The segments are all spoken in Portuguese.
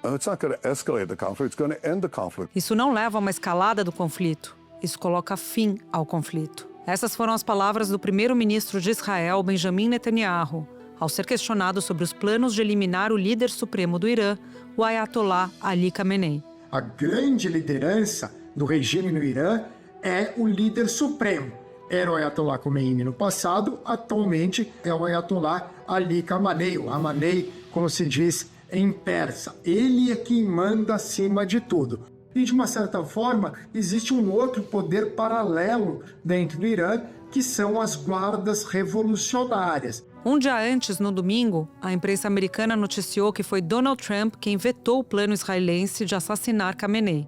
It's not going to escalate the conflict, it's going to end the conflict. Isso não leva a uma escalada do conflito. Isso coloca fim ao conflito. Essas foram as palavras do primeiro-ministro de Israel, Benjamin Netanyahu, ao ser questionado sobre os planos de eliminar o líder supremo do Irã, o Ayatollah Ali Khamenei. A grande liderança do regime no Irã é o líder supremo. Era o Ayatollah Khomeini no passado, atualmente é o Ayatollah Ali Khamenei, o Khamenei, como se diz em persa. Ele é quem manda acima de tudo. E, de uma certa forma, existe um outro poder paralelo dentro do Irã, que são as guardas revolucionárias. Um dia antes, no domingo, a imprensa americana noticiou que foi Donald Trump quem vetou o plano israelense de assassinar Khamenei.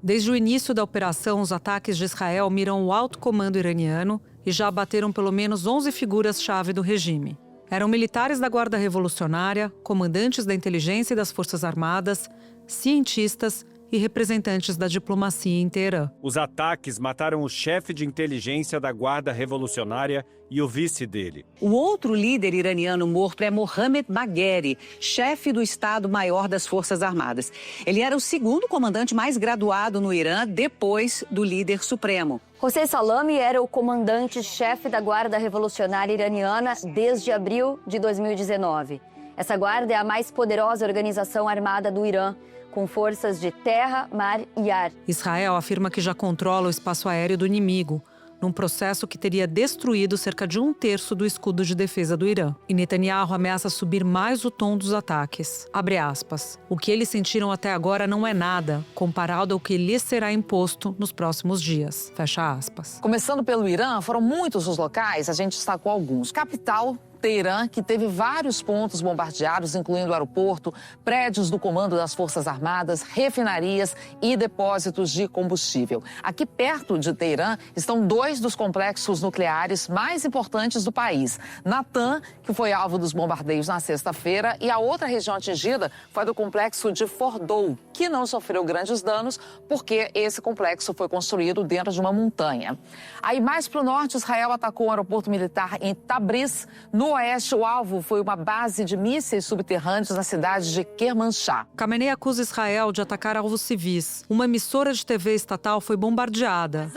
Desde o início da operação, os ataques de Israel miram o alto comando iraniano e já abateram pelo menos 11 figuras-chave do regime. Eram militares da Guarda Revolucionária, comandantes da inteligência e das Forças Armadas, cientistas e representantes da diplomacia em Teherã. Os ataques mataram o chefe de inteligência da Guarda Revolucionária e o vice dele. O outro líder iraniano morto é Mohammad Bagheri, chefe do Estado-Maior das Forças Armadas. Ele era o segundo comandante mais graduado no Irã, depois do líder supremo. Hossein Salami era o comandante-chefe da Guarda Revolucionária Iraniana desde abril de 2019. Essa guarda é a mais poderosa organização armada do Irã, com forças de terra, mar e ar. Israel afirma que já controla o espaço aéreo do inimigo, num processo que teria destruído cerca de 1/3 do escudo de defesa do Irã. E Netanyahu ameaça subir mais o tom dos ataques. Abre aspas. O que eles sentiram até agora não é nada, comparado ao que lhes será imposto nos próximos dias. Fecha aspas. Começando pelo Irã, foram muitos os locais, a gente destacou alguns. Capital, Teherã, que teve vários pontos bombardeados, incluindo o aeroporto, prédios do comando das Forças Armadas, refinarias e depósitos de combustível. Aqui perto de Teherã estão 2 dos complexos nucleares mais importantes do país. Natanz, que foi alvo dos bombardeios na sexta-feira, e a outra região atingida foi do complexo de Fordow, que não sofreu grandes danos porque esse complexo foi construído dentro de uma montanha. Aí mais para o norte, Israel atacou um aeroporto militar em Tabriz. No oeste, o alvo foi uma base de mísseis subterrâneos na cidade de Kermanshah. Khamenei acusa Israel de atacar alvos civis. Uma emissora de TV estatal foi bombardeada.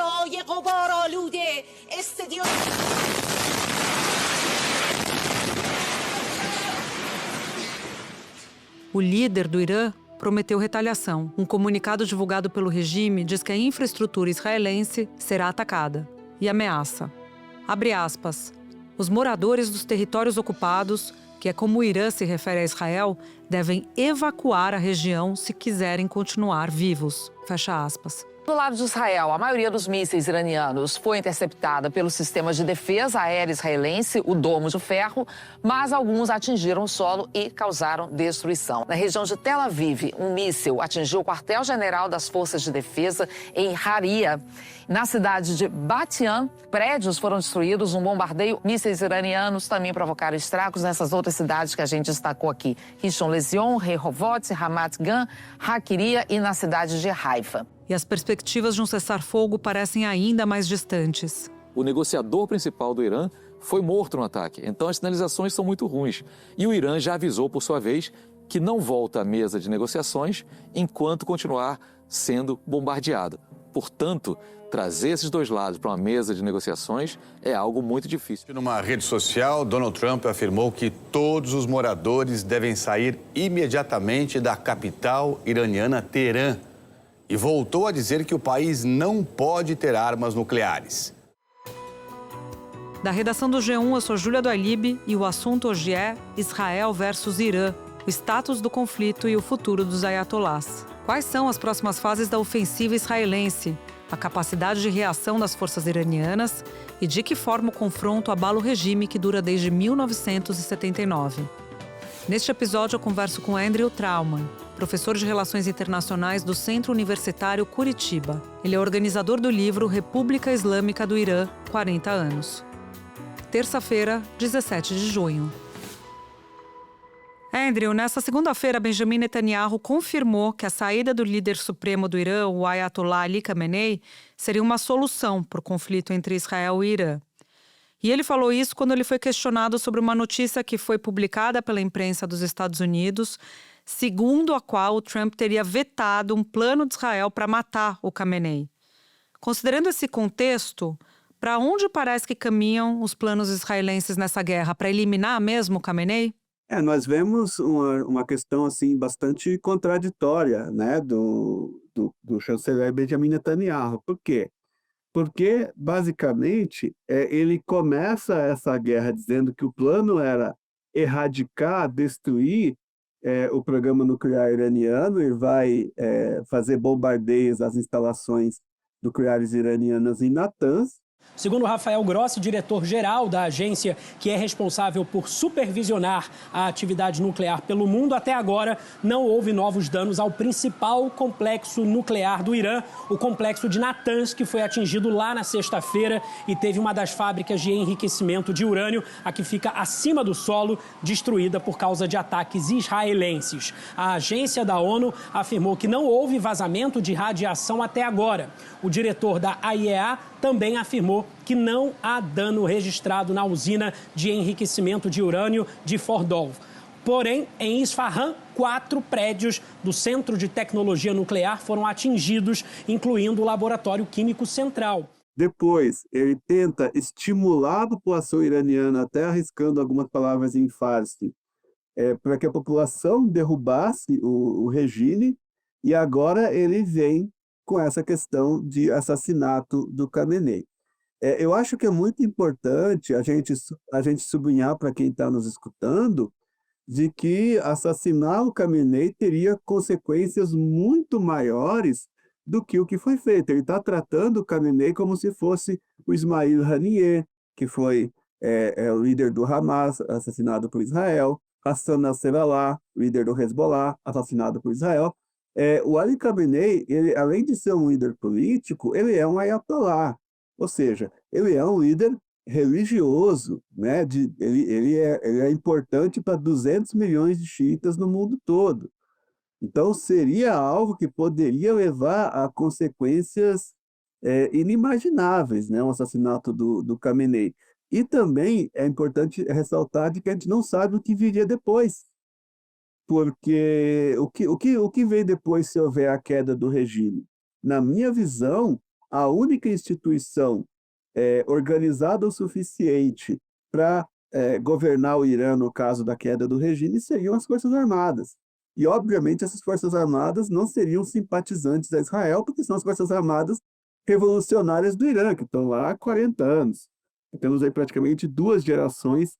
O líder do Irã prometeu retaliação. Um comunicado divulgado pelo regime diz que a infraestrutura israelense será atacada. E ameaça. Abre aspas. Os moradores dos territórios ocupados, que é como o Irã se refere a Israel, devem evacuar a região se quiserem continuar vivos. Fecha aspas. Do lado de Israel, a maioria dos mísseis iranianos foi interceptada pelo sistema de defesa aérea israelense, o Domo de Ferro, mas alguns atingiram o solo e causaram destruição. Na região de Tel Aviv, um míssil atingiu o quartel-general das Forças de Defesa em Haria. Na cidade de Bat Yam, prédios foram destruídos, um bombardeio. Mísseis iranianos também provocaram estragos nessas outras cidades que a gente destacou aqui. Rishon LeZion, Rehovot, Ramat Gan, Hakiria e na cidade de Haifa. E as perspectivas de um cessar-fogo parecem ainda mais distantes. O negociador principal do Irã foi morto no ataque, então as sinalizações são muito ruins. E o Irã já avisou, por sua vez, que não volta à mesa de negociações enquanto continuar sendo bombardeado. Portanto, trazer esses dois lados para uma mesa de negociações é algo muito difícil. Numa rede social, Donald Trump afirmou que todos os moradores devem sair imediatamente da capital iraniana, Teherã. E voltou a dizer que o país não pode ter armas nucleares. Da redação do G1, eu sou Júlia do Alibe e o assunto hoje é Israel versus Irã, o status do conflito e o futuro dos ayatollahs. Quais são as próximas fases da ofensiva israelense, a capacidade de reação das forças iranianas e de que forma o confronto abala o regime que dura desde 1979. Neste episódio, eu converso com Andrew Trauman, professor de Relações Internacionais do Centro Universitário Curitiba. Ele é organizador do livro República Islâmica do Irã, 40 anos. Terça-feira, 17 de junho. Andrew, nessa segunda-feira, Benjamin Netanyahu confirmou que a saída do líder supremo do Irã, o Ayatollah Ali Khamenei, seria uma solução para o conflito entre Israel e Irã. E ele falou isso quando ele foi questionado sobre uma notícia que foi publicada pela imprensa dos Estados Unidos, segundo a qual o Trump teria vetado um plano de Israel para matar o Khamenei. Considerando esse contexto, para onde parece que caminham os planos israelenses nessa guerra? Para eliminar mesmo o Khamenei? Nós vemos uma questão assim bastante contraditória, né, do chanceler Benjamin Netanyahu. Por quê? Porque, basicamente, ele começa essa guerra dizendo que o plano era erradicar, destruir o programa nuclear iraniano e vai fazer bombardeios às instalações nucleares iranianas em Natanz. Segundo Rafael Grossi, diretor-geral da agência que é responsável por supervisionar a atividade nuclear pelo mundo, até agora não houve novos danos ao principal complexo nuclear do Irã, o complexo de Natanz, que foi atingido lá na sexta-feira e teve uma das fábricas de enriquecimento de urânio, a que fica acima do solo, destruída por causa de ataques israelenses. A agência da ONU afirmou que não houve vazamento de radiação até agora. O diretor da AIEA também afirmou que não há dano registrado na usina de enriquecimento de urânio de Fordov. Porém, em Isfahan, 4 prédios do Centro de Tecnologia Nuclear foram atingidos, incluindo o Laboratório Químico Central. Depois, ele tenta estimular a população iraniana, até arriscando algumas palavras em farsi, para que a população derrubasse o regime, e agora ele vem com essa questão de assassinato do Khamenei. Eu acho que é muito importante a gente sublinhar para quem está nos escutando de que assassinar o Khamenei teria consequências muito maiores do que o que foi feito. Ele está tratando o Khamenei como se fosse o Ismail Haniyeh, que foi o líder do Hamas, assassinado por Israel, Hassan Nasrallah, líder do Hezbollah, assassinado por Israel. O Ali Khamenei, ele, além de ser um líder político, ele é um ayatollah, ou seja, ele é um líder religioso, né? Ele é importante para 200 milhões de xiitas no mundo todo. Então, seria algo que poderia levar a consequências inimagináveis, né? Um assassinato do Khamenei. E também é importante ressaltar de que a gente não sabe o que viria depois. Porque o que vem depois se houver a queda do regime? Na minha visão, a única instituição organizada o suficiente para governar o Irã no caso da queda do regime seriam as Forças Armadas. E, obviamente, essas Forças Armadas não seriam simpatizantes a Israel, porque são as Forças Armadas revolucionárias do Irã, que estão lá há 40 anos. Temos aí praticamente 2 gerações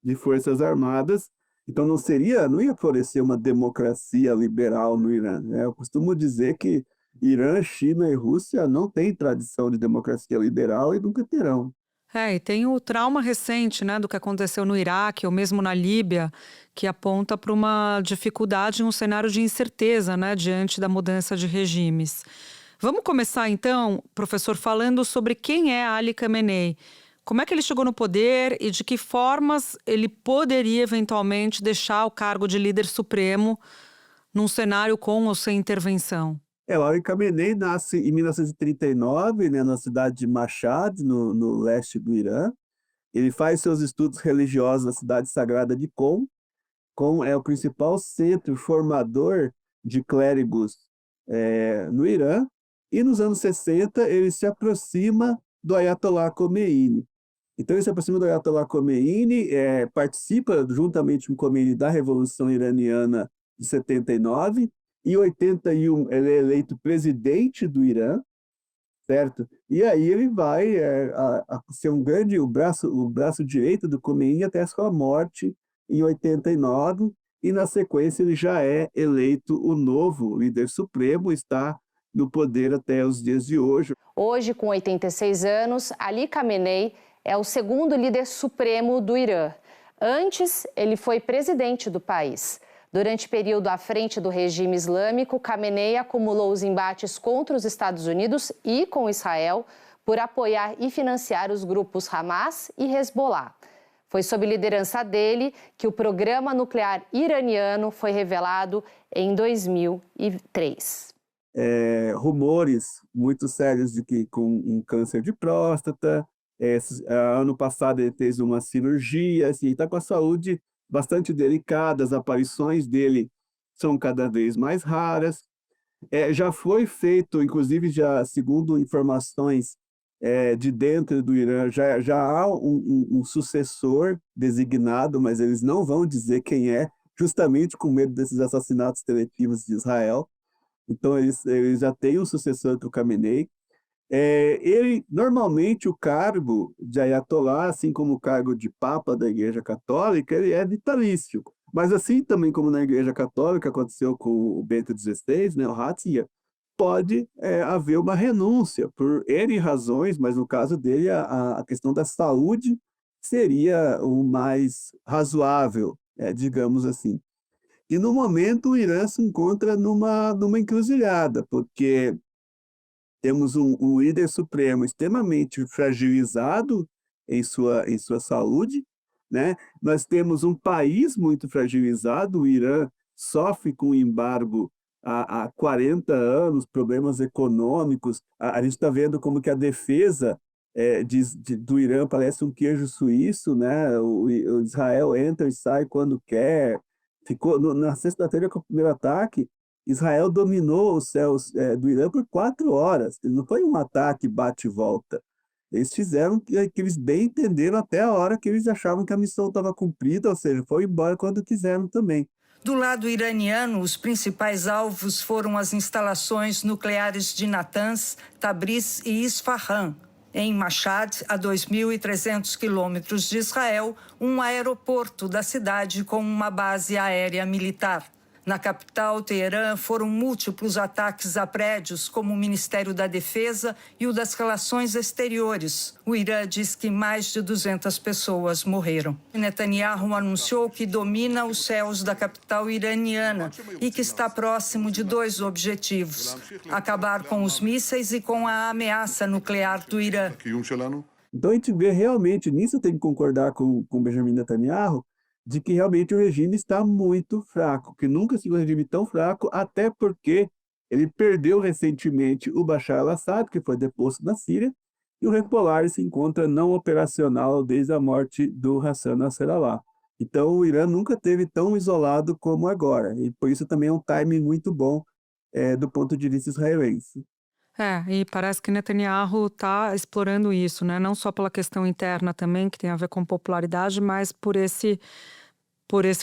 de Forças Armadas. Então, não ia florescer uma democracia liberal no Irã, né? Eu costumo dizer que Irã, China e Rússia não têm tradição de democracia liberal e nunca terão. E tem o trauma recente, né, do que aconteceu no Iraque ou mesmo na Líbia, que aponta para uma dificuldade, um cenário de incerteza, né, diante da mudança de regimes. Vamos começar, então, professor, falando sobre quem é Ali Khamenei. Como é que ele chegou no poder e de que formas ele poderia, eventualmente, deixar o cargo de líder supremo num cenário com ou sem intervenção? O Ali Khamenei nasce em 1939, né, na cidade de Mashhad, no leste do Irã. Ele faz seus estudos religiosos na cidade sagrada de Qom. Qom é o principal centro formador de clérigos no Irã. E nos anos 60, ele se aproxima do Ayatollah Khomeini. Então, ele se aproxima do Ayatollah Khomeini, participa juntamente com Khomeini da Revolução Iraniana de 79. Em 81, ele é eleito presidente do Irã, certo? E aí ele vai ser o braço direito do Khomeini até a sua morte em 89. E, na sequência, ele já é eleito o novo líder supremo, está no poder até os dias de hoje. Hoje, com 86 anos, Ali Khamenei é o segundo líder supremo do Irã. Antes, ele foi presidente do país. Durante o período à frente do regime islâmico, Khamenei acumulou os embates contra os Estados Unidos e com Israel por apoiar e financiar os grupos Hamas e Hezbollah. Foi sob liderança dele que o programa nuclear iraniano foi revelado em 2003. Rumores muito sérios de que com um câncer de próstata, Ano passado ele fez uma cirurgia, assim, está com a saúde bastante delicada, as aparições dele são cada vez mais raras. Já foi feito, inclusive, já segundo informações de dentro do Irã, já há um sucessor designado, mas eles não vão dizer quem é, justamente com medo desses assassinatos seletivos de Israel. Então, eles já têm um sucessor do Khamenei. Normalmente, o cargo de Ayatollah, assim como o cargo de Papa da Igreja Católica, ele é vitalício. Mas assim também como na Igreja Católica aconteceu com o Bento XVI, né, o Ratzinger, pode haver uma renúncia por N razões, mas no caso dele a questão da saúde seria o mais razoável, digamos assim. E no momento o Irã se encontra numa encruzilhada, porque temos um líder supremo extremamente fragilizado em sua saúde, né? Nós temos um país muito fragilizado, o Irã sofre com embargo há 40 anos, problemas econômicos, a gente está vendo como que a defesa do Irã parece um queijo suíço, né? O Israel entra e sai quando quer. Na sexta-feira, com o primeiro ataque, Israel dominou os céus do Irã por 4 horas. Não foi um ataque bate e volta. Eles fizeram que eles bem entenderam até a hora que eles achavam que a missão estava cumprida, ou seja, foi embora quando quiseram também. Do lado iraniano, os principais alvos foram as instalações nucleares de Natanz, Tabriz e Isfahan. Em Mashhad, a 2.300 quilômetros de Israel, um aeroporto da cidade com uma base aérea militar. Na capital, Teherã, foram múltiplos ataques a prédios, como o Ministério da Defesa e o das Relações Exteriores. O Irã diz que mais de 200 pessoas morreram. Netanyahu anunciou que domina os céus da capital iraniana e que está próximo de 2 objetivos: acabar com os mísseis e com a ameaça nuclear do Irã. Então a gente vê realmente, nisso tem que concordar com Benjamin Netanyahu, de que realmente o regime está muito fraco, que nunca se viu um regime tão fraco, até porque ele perdeu recentemente o Bashar al-Assad, que foi deposto na Síria, e o Hezbollah se encontra não operacional desde a morte do Hassan Nasrallah. Então o Irã nunca esteve tão isolado como agora, e por isso também é um timing muito bom do ponto de vista israelense. E parece que Netanyahu está explorando isso, né? Não só pela questão interna também, que tem a ver com popularidade, mas por esse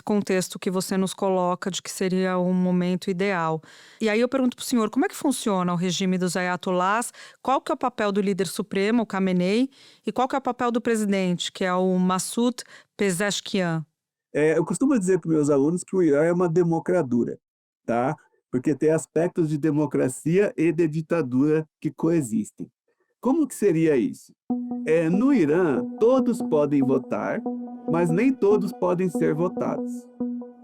contexto que você nos coloca de que seria um momento ideal. E aí eu pergunto para o senhor, como é que funciona o regime dos ayatollahs? Qual que é o papel do líder supremo, o Khamenei, e qual que é o papel do presidente, que é o Massoud Pezeshkian? Eu costumo dizer para meus alunos que o Irã é uma democratura, tá? Porque tem aspectos de democracia e de ditadura que coexistem. Como que seria isso? No Irã, todos podem votar, mas nem todos podem ser votados,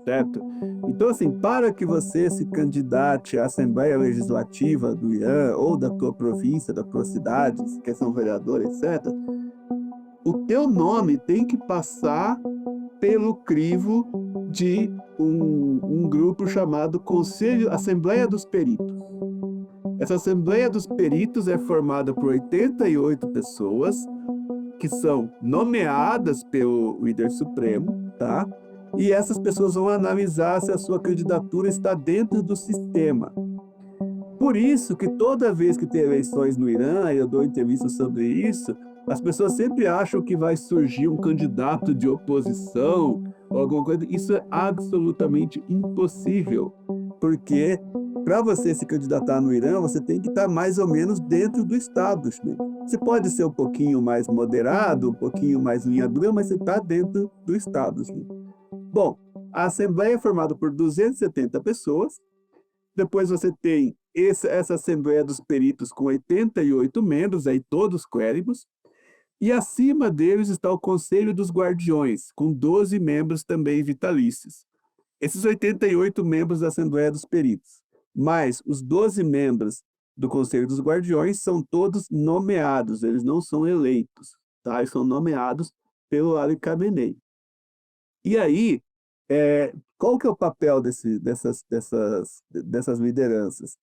certo? Então, assim, para que você se candidate à Assembleia Legislativa do Irã, ou da tua província, da tua cidade, se quer ser um vereador, etc., o teu nome tem que passar pelo crivo de um grupo chamado Assembleia dos Peritos. Essa Assembleia dos Peritos é formada por 88 pessoas que são nomeadas pelo líder supremo, tá? E essas pessoas vão analisar se a sua candidatura está dentro do sistema. Por isso que toda vez que tem eleições no Irã, eu dou entrevistas sobre isso, as pessoas sempre acham que vai surgir um candidato de oposição ou alguma coisa. Isso é absolutamente impossível, porque para você se candidatar no Irã, você tem que estar mais ou menos dentro do establishment. Você pode ser um pouquinho mais moderado, um pouquinho mais linha dura, mas você está dentro do establishment. Bom, a Assembleia é formada por 270 pessoas. Depois você tem essa Assembleia dos Peritos com 88 membros, aí todos clérigos. E acima deles está o Conselho dos Guardiões, com 12 membros também vitalícios. Esses 88 membros da Assembleia dos Peritos, mais os 12 membros do Conselho dos Guardiões, são todos nomeados, eles não são eleitos, tá? Eles são nomeados pelo Ali Khamenei. E aí, qual que é o papel dessas lideranças?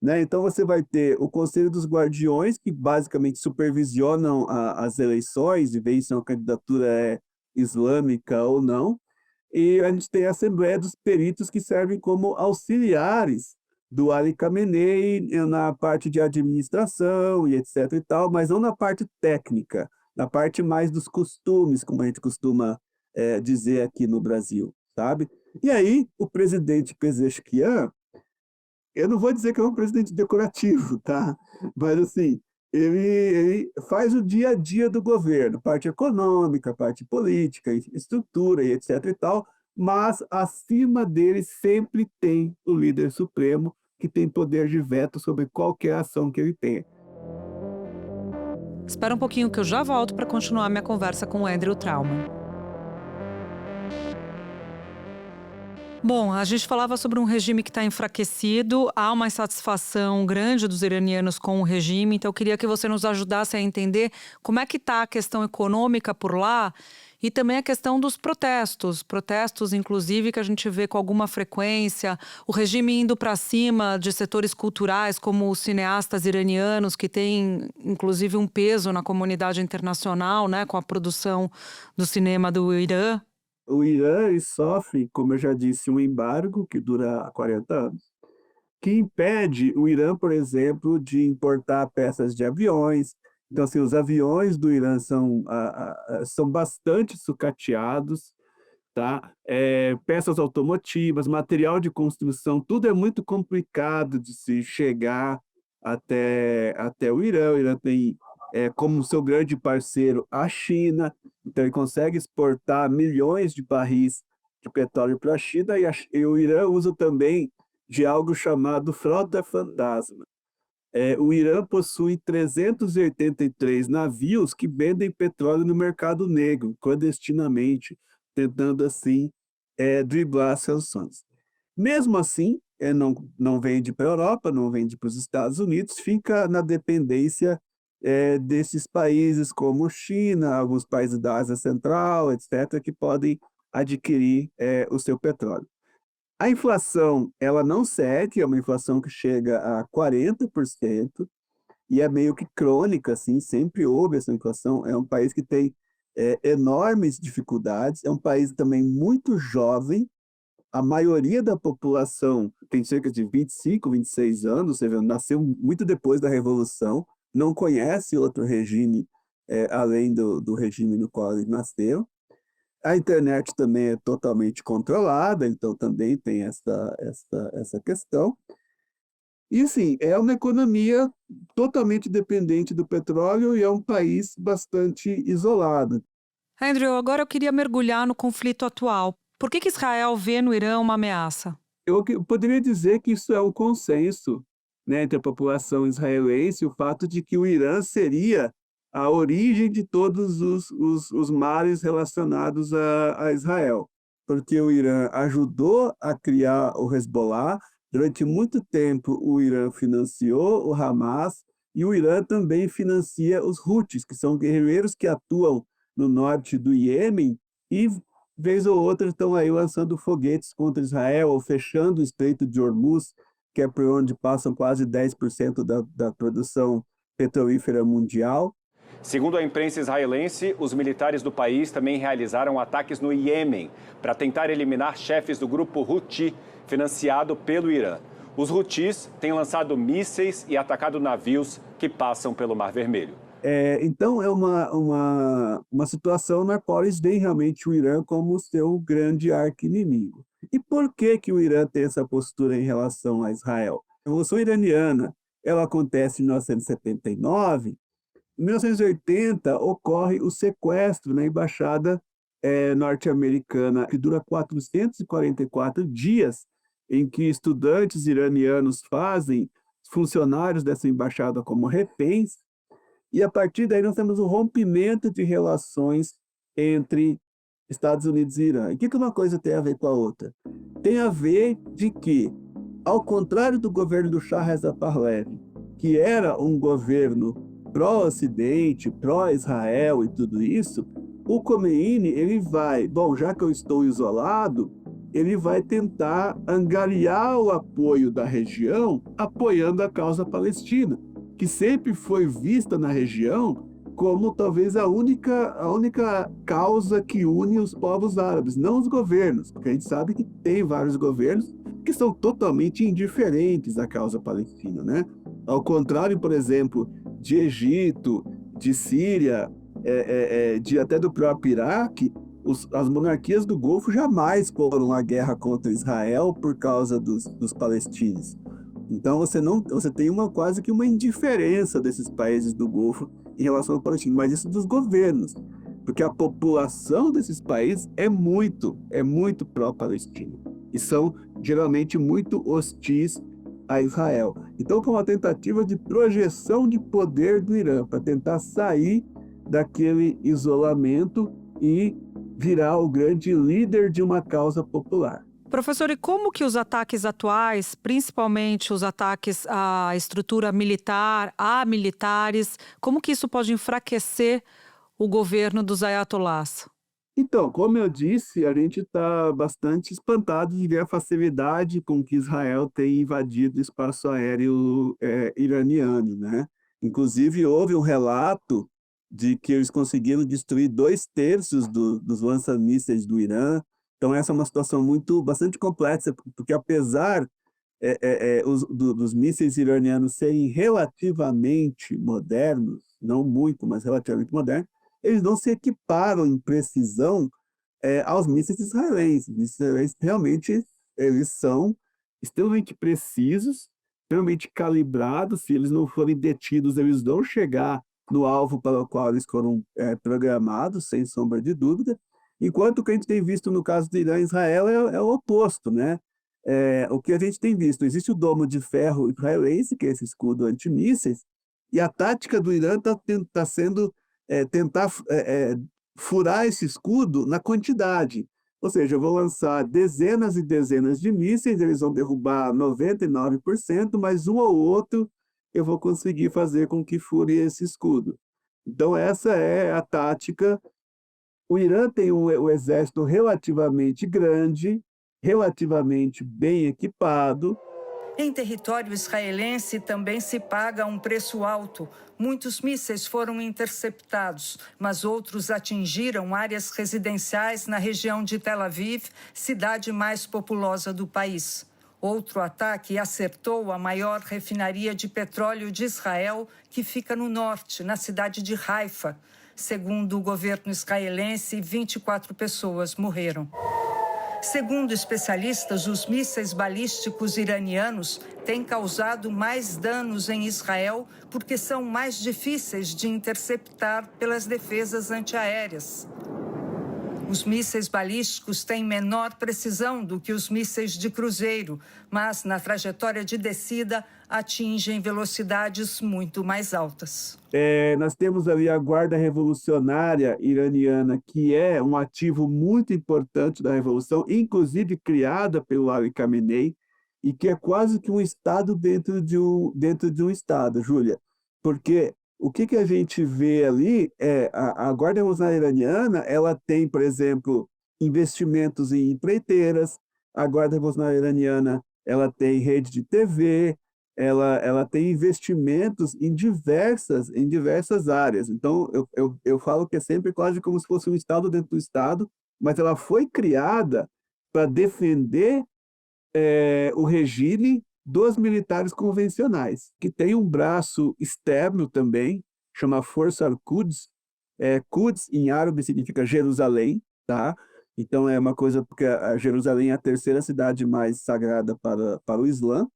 né? Então você vai ter o Conselho dos Guardiões, que basicamente supervisionam as eleições e veem se uma candidatura é islâmica ou não. E a gente tem a Assembleia dos Peritos, que servem como auxiliares do Ali Khamenei na parte de administração e etc e tal, mas não na parte técnica, na parte mais dos costumes, como a gente costuma dizer aqui no Brasil, sabe? E aí, o presidente Pezeshkian, eu não vou dizer que é um presidente decorativo, tá? Mas, assim, ele faz o dia a dia do governo, parte econômica, parte política, estrutura e etc e tal, mas acima dele sempre tem o líder supremo, que tem poder de veto sobre qualquer ação que ele tenha. Espera um pouquinho que eu já volto para continuar minha conversa com o Andrew Trauman. Bom, a gente falava sobre um regime que está enfraquecido, há uma insatisfação grande dos iranianos com o regime, então eu queria que você nos ajudasse a entender como é que está a questão econômica por lá e também a questão dos protestos inclusive que a gente vê com alguma frequência, o regime indo para cima de setores culturais como os cineastas iranianos, que têm inclusive um peso na comunidade internacional, né, com a produção do cinema do Irã. O Irã sofre, como eu já disse, um embargo que dura 40 anos, que impede o Irã, por exemplo, de importar peças de aviões. Então, assim, os aviões do Irã são bastante sucateados, tá? Peças automotivas, material de construção, tudo é muito complicado de se chegar até o Irã. O Irã tem como seu grande parceiro a China, então ele consegue exportar milhões de barris de petróleo para a China, e o Irã usa também de algo chamado frota fantasma. O Irã possui 383 navios que vendem petróleo no mercado negro, clandestinamente, tentando assim driblar as sanções. Mesmo assim, não vende para a Europa, não vende para os Estados Unidos, fica na dependência desses países como China, alguns países da Ásia Central, etc., que podem adquirir o seu petróleo. A inflação, ela não cede, é uma inflação que chega a 40%, e é meio que crônica, assim, sempre houve essa inflação. É um país que tem enormes dificuldades, é um país também muito jovem, a maioria da população tem cerca de 25, 26 anos, você vê, nasceu muito depois da Revolução, não conhece outro regime além do regime no qual eles nasceram. A internet também é totalmente controlada, então também tem essa questão. E, sim, é uma economia totalmente dependente do petróleo e é um país bastante isolado. Andrew, agora eu queria mergulhar no conflito atual. Por que Israel vê no Irã uma ameaça? Eu poderia dizer que isso é um consenso, né, entre a população israelense, o fato de que o Irã seria a origem de todos os males relacionados a Israel, porque o Irã ajudou a criar o Hezbollah. Durante muito tempo, o Irã financiou o Hamas e o Irã também financia os Houthis, que são guerrilheiros que atuam no norte do Iêmen e, vez ou outra, estão aí lançando foguetes contra Israel ou fechando o Estreito de Hormuz, que é por onde passam quase 10% da produção petrolífera mundial. Segundo a imprensa israelense, os militares do país também realizaram ataques no Iêmen para tentar eliminar chefes do grupo Houthi, financiado pelo Irã. Os Houthis têm lançado mísseis e atacado navios que passam pelo Mar Vermelho. Então, é uma situação na qual eles veem realmente o Irã como seu grande arqui-inimigo. E por que o Irã tem essa postura em relação a Israel? A Revolução Iraniana, ela acontece em 1979. Em 1980, ocorre o sequestro na embaixada norte-americana, que dura 444 dias, em que estudantes iranianos fazem funcionários dessa embaixada como reféns, e a partir daí nós temos o rompimento de relações entre Estados Unidos e Irã. E o que uma coisa tem a ver com a outra? Tem a ver de que, ao contrário do governo do Shah Reza Pahlavi, que era um governo pró-Ocidente, pró-Israel e tudo isso, o Khomeini, ele vai, bom, já que eu estou isolado, ele vai tentar angariar o apoio da região, apoiando a causa palestina, que sempre foi vista na região como talvez a única causa que une os povos árabes, não os governos, porque a gente sabe que tem vários governos que são totalmente indiferentes à causa palestina, né? Ao contrário, por exemplo, de Egito, de Síria, até do próprio Iraque, as monarquias do Golfo jamais foram à guerra contra Israel por causa dos palestinos. Então você tem quase que uma indiferença desses países do Golfo em relação ao palestino, mas isso dos governos, porque a população desses países é muito pró-palestina e são geralmente muito hostis a Israel. Então, foi uma tentativa de projeção de poder do Irã para tentar sair daquele isolamento e virar o grande líder de uma causa popular. Professor, e como que os ataques atuais, principalmente os ataques à estrutura militar, a militares, como que isso pode enfraquecer o governo dos ayatolás? Então, como eu disse, a gente está bastante espantado de ver a facilidade com que Israel tem invadido o espaço aéreo iraniano, né? Inclusive, houve um relato de que eles conseguiram destruir 2/3 dos lança-mísseis do Irã. Então, essa é uma situação bastante complexa, porque apesar dos mísseis iranianos serem relativamente modernos, não muito, mas relativamente modernos, eles não se equiparam em precisão aos mísseis israelenses. Os mísseis israelenses realmente eles são extremamente precisos, extremamente calibrados. Se eles não forem detidos, eles vão chegar no alvo para o qual eles foram programados, sem sombra de dúvida. Enquanto o que a gente tem visto no caso do Irã e Israel é o oposto, né? O que a gente tem visto, existe o domo de ferro israelense, que é esse escudo antimísseis, e a tática do Irã está sendo tentar furar esse escudo na quantidade. Ou seja, eu vou lançar dezenas e dezenas de mísseis, eles vão derrubar 99%, mas um ou outro eu vou conseguir fazer com que fure esse escudo. Então, essa é a tática. O Irã tem um exército relativamente grande, relativamente bem equipado. Em território israelense também se paga um preço alto. Muitos mísseis foram interceptados, mas outros atingiram áreas residenciais na região de Tel Aviv, cidade mais populosa do país. Outro ataque acertou a maior refinaria de petróleo de Israel, que fica no norte, na cidade de Haifa. Segundo o governo israelense, 24 pessoas morreram. Segundo especialistas, os mísseis balísticos iranianos têm causado mais danos em Israel porque são mais difíceis de interceptar pelas defesas antiaéreas. Os mísseis balísticos têm menor precisão do que os mísseis de cruzeiro, mas na trajetória de descida atingem velocidades muito mais altas. Nós temos ali a Guarda Revolucionária Iraniana, que é um ativo muito importante da Revolução, inclusive criada pelo Ali Khamenei, e que é quase que um Estado dentro de um Estado, Júlia. Porque o que a gente vê ali a Guarda Revolucionária Iraniana, ela tem, por exemplo, investimentos em empreiteiras. A Guarda Revolucionária Iraniana, ela tem rede de TV, ela tem investimentos em diversas áreas. Então, eu falo que é sempre quase como se fosse um Estado dentro do Estado, mas ela foi criada para defender o regime dos militares convencionais, que tem um braço externo também, chama Força Al-Quds. Quds, em árabe, significa Jerusalém, tá? Então, é uma coisa, porque a Jerusalém é a terceira cidade mais sagrada para o Islã.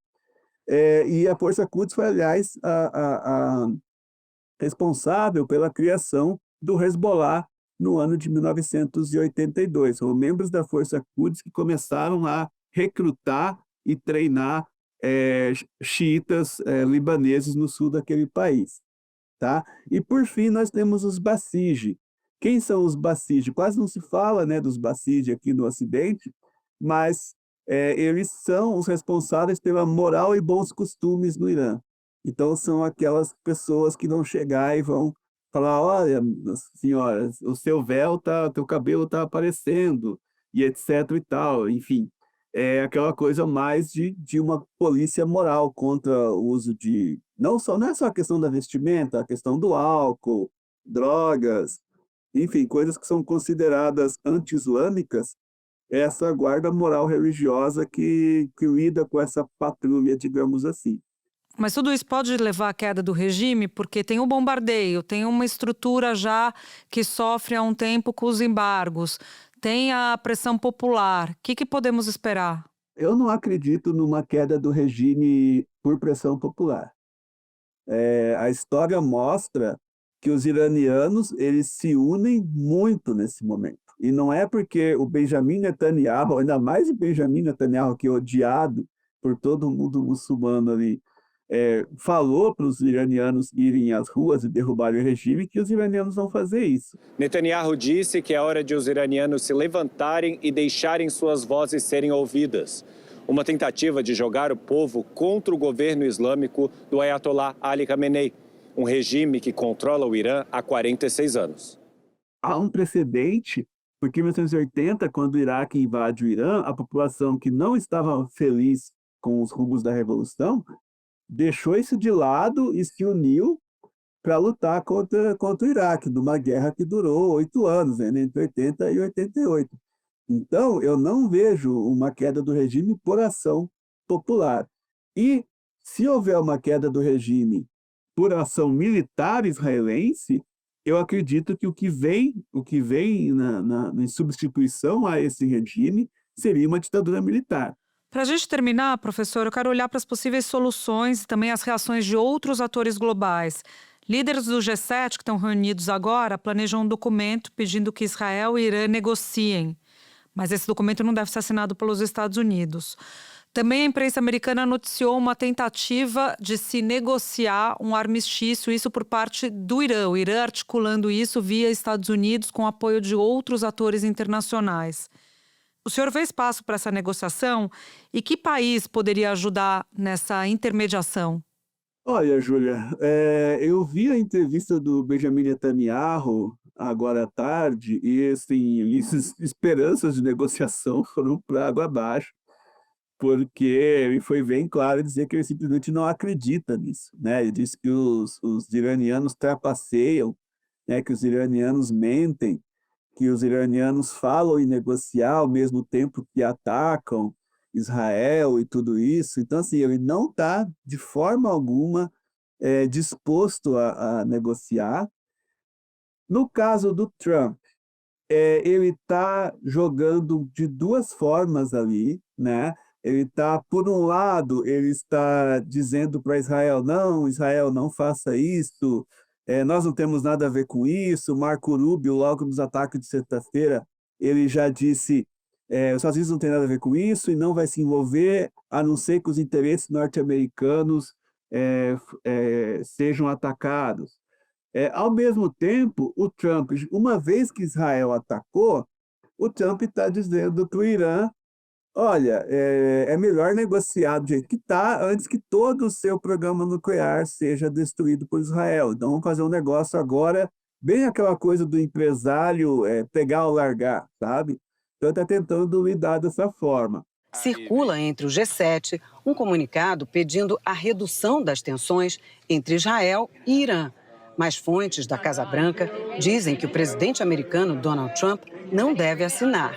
E a Força Quds foi, aliás, a responsável pela criação do Hezbollah no ano de 1982. São membros da Força Quds que começaram a recrutar e treinar xiitas libaneses no sul daquele país. Tá? E, por fim, nós temos os Basij. Quem são os Basij? Quase não se fala, né, dos Basij aqui no Ocidente, mas eles são os responsáveis pela moral e bons costumes no Irã. Então, são aquelas pessoas que vão chegar e vão falar: olha, senhora, o seu véu teu cabelo está aparecendo, e etc. e tal. Enfim, é aquela coisa mais de uma polícia moral contra o uso de... não é só a questão da vestimenta, a questão do álcool, drogas, enfim, coisas que são consideradas anti-islâmicas, essa guarda moral religiosa que lida com essa patrulha, digamos assim. Mas tudo isso pode levar à queda do regime, porque tem o bombardeio, tem uma estrutura já que sofre há um tempo com os embargos, tem a pressão popular. O que podemos esperar? Eu não acredito numa queda do regime por pressão popular. A história mostra que os iranianos eles se unem muito nesse momento. E não é porque o Benjamin Netanyahu, ainda mais o Benjamin Netanyahu, que é odiado por todo mundo muçulmano ali, falou para os iranianos irem às ruas e derrubarem o regime, que os iranianos vão fazer isso. Netanyahu disse que é hora de os iranianos se levantarem e deixarem suas vozes serem ouvidas. Uma tentativa de jogar o povo contra o governo islâmico do Ayatollah Ali Khamenei, um regime que controla o Irã há 46 anos. Há um precedente, porque em 1980, quando o Iraque invade o Irã, a população que não estava feliz com os rumos da revolução deixou isso de lado e se uniu para lutar contra o Iraque, numa guerra que durou 8 anos, né, entre 80 e 88. Então, eu não vejo uma queda do regime por ação popular. E, se houver uma queda do regime por ação militar israelense, eu acredito que o que vem em substituição a esse regime seria uma ditadura militar. Para a gente terminar, professor, eu quero olhar para as possíveis soluções e também as reações de outros atores globais. Líderes do G7 que estão reunidos agora planejam um documento pedindo que Israel e Irã negociem. Mas esse documento não deve ser assinado pelos Estados Unidos. Também a imprensa americana noticiou uma tentativa de se negociar um armistício, isso por parte do Irã. O Irã articulando isso via Estados Unidos com apoio de outros atores internacionais. O senhor vê espaço para essa negociação? E que país poderia ajudar nessa intermediação? Olha, Júlia, eu vi a entrevista do Benjamin Netanyahu agora à tarde e assim, esperanças de negociação foram para água abaixo, porque ele foi bem claro dizer que ele simplesmente não acredita nisso, né? Ele disse que os iranianos trapaceiam, né? Que os iranianos mentem, que os iranianos falam em negociar ao mesmo tempo que atacam Israel e tudo isso. Então, assim, ele não está, de forma alguma, disposto a negociar. No caso do Trump, ele está jogando de duas formas ali, né? Ele está, por um lado, ele está dizendo para Israel, não faça isso, nós não temos nada a ver com isso. Marco Rubio, logo nos ataques de sexta-feira, ele já disse os Estados Unidos não tem nada a ver com isso e não vai se envolver, a não ser que os interesses norte-americanos sejam atacados. Ao mesmo tempo, o Trump, uma vez que Israel atacou, o Trump está dizendo para o Irã, olha, é melhor negociar do jeito que está antes que todo o seu programa nuclear seja destruído por Israel. Então, vamos fazer um negócio agora, bem aquela coisa do empresário pegar ou largar, sabe? Então, está tentando lidar dessa forma. Circula entre o G7 um comunicado pedindo a redução das tensões entre Israel e Irã. Mas fontes da Casa Branca dizem que o presidente americano Donald Trump não deve assinar.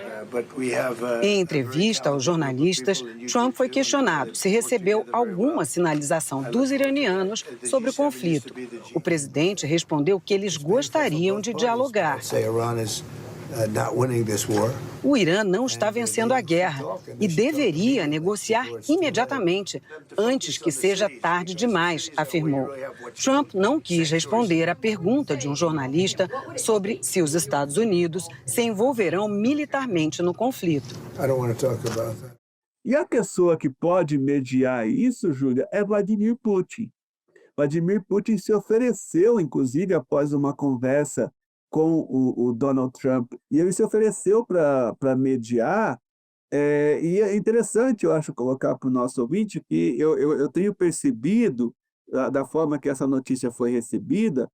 Em entrevista aos jornalistas, Trump foi questionado se recebeu alguma sinalização dos iranianos sobre o conflito. O presidente respondeu que eles gostariam de dialogar. O Irã não está vencendo a guerra e deveria negociar imediatamente, antes que seja tarde demais, afirmou. Trump não quis responder à pergunta de um jornalista sobre se os Estados Unidos se envolverão militarmente no conflito. E a pessoa que pode mediar isso, Júlia, é Vladimir Putin. Vladimir Putin se ofereceu, inclusive, após uma conversa com o Donald Trump, e ele se ofereceu para mediar, e é interessante, eu acho, colocar para o nosso ouvinte que eu tenho percebido, da forma que essa notícia foi recebida,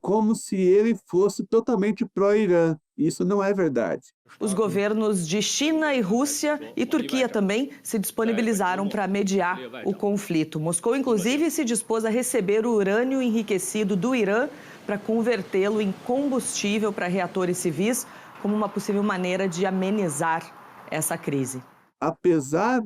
como se ele fosse totalmente pró-Irã, Isso não é verdade. Os governos de China e Rússia e Turquia também se disponibilizaram para mediar o conflito. Moscou, inclusive, se dispôs a receber o urânio enriquecido do Irã para convertê-lo em combustível para reatores civis, como uma possível maneira de amenizar essa crise. Apesar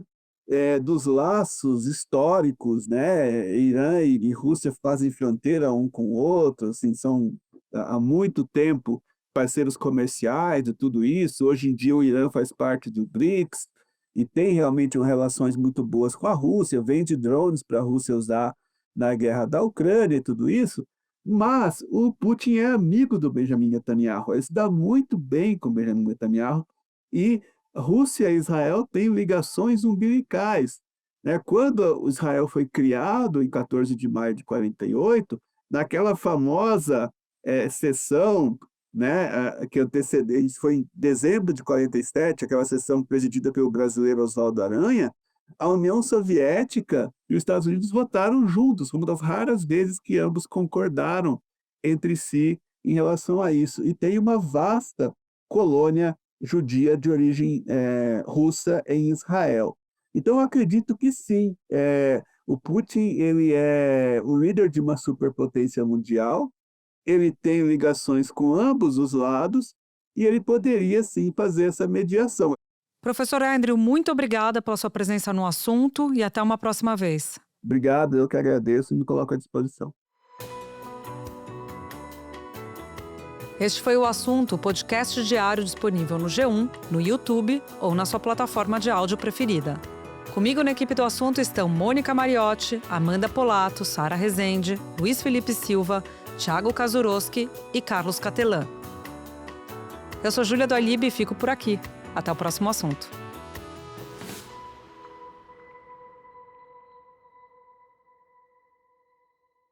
dos laços históricos, né? Irã e Rússia fazem fronteira um com o outro, assim, são há muito tempo parceiros comerciais e tudo isso. Hoje em dia o Irã faz parte do BRICS e tem realmente relações muito boas com a Rússia, vende drones para a Rússia usar na guerra da Ucrânia e tudo isso, mas o Putin é amigo do Benjamin Netanyahu, ele se dá muito bem com o Benjamin Netanyahu e Rússia e Israel têm ligações umbilicais, né? Quando Israel foi criado, em 14 de maio de 48, naquela famosa sessão, né, que antecedeu, isso foi em dezembro de 47, aquela sessão presidida pelo brasileiro Oswaldo Aranha, a União Soviética e os Estados Unidos votaram juntos, uma das raras vezes que ambos concordaram entre si em relação a isso. E tem uma vasta colônia judia de origem russa em Israel. Então, eu acredito que sim, o Putin ele é o líder de uma superpotência mundial, ele tem ligações com ambos os lados e ele poderia, sim, fazer essa mediação. Professor Andrew, muito obrigada pela sua presença no assunto e até uma próxima vez. Obrigado, eu que agradeço e me coloco à disposição. Este foi o Assunto, o podcast diário disponível no G1, no YouTube ou na sua plataforma de áudio preferida. Comigo na equipe do Assunto estão Mônica Mariotti, Amanda Polato, Sara Rezende, Luiz Felipe Silva, Thiago Kazuroski e Carlos Catelan. Eu sou Júlia do Alibe e fico por aqui. Até o próximo assunto.